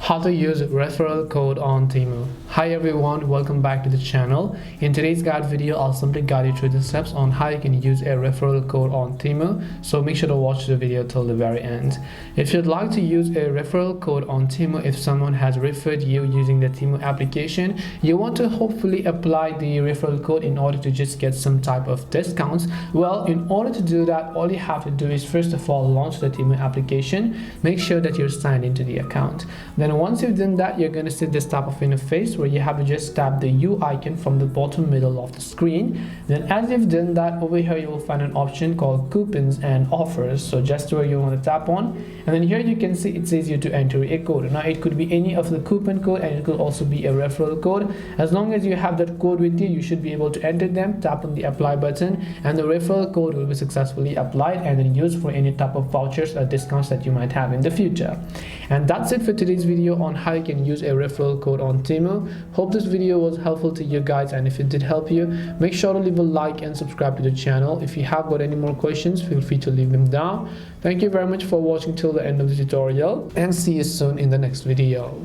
How to use referral code on Temu. Hi everyone, welcome back to the channel. In today's guide video, I'll simply guide you through the steps on how you can use a referral code on Temu. So make sure to watch the video till the very end. If you'd like to use a referral code on Temu, if someone has referred you using the Temu application, you want to hopefully apply the referral code in order to just get some type of discounts. Well, in order to do that, all you have to do is first of all launch the Temu application. Make sure that you're signed into the account. Then once you've done that, you're going to see this type of interface where you have to just tap the U icon from the bottom middle of the screen. Then as you've done that, over here you will find an option called coupons and offers. So just where you want to tap on, and then here you can see it says you to enter a code. Now it could be any of the coupon code, and it could also be a referral code. As long as you have that code with you, you should be able to enter them. Tap on the apply button and the referral code will be successfully applied and then used for any type of vouchers or discounts that you might have in the future. And that's it for today's video on how you can use a referral code on Temu. Hope this video was helpful to you guys, and if it did help you, make sure to leave a like and subscribe to the channel. If you have got any more questions, feel free to leave them down. Thank you very much for watching till the end of the tutorial, and see you soon in the next video.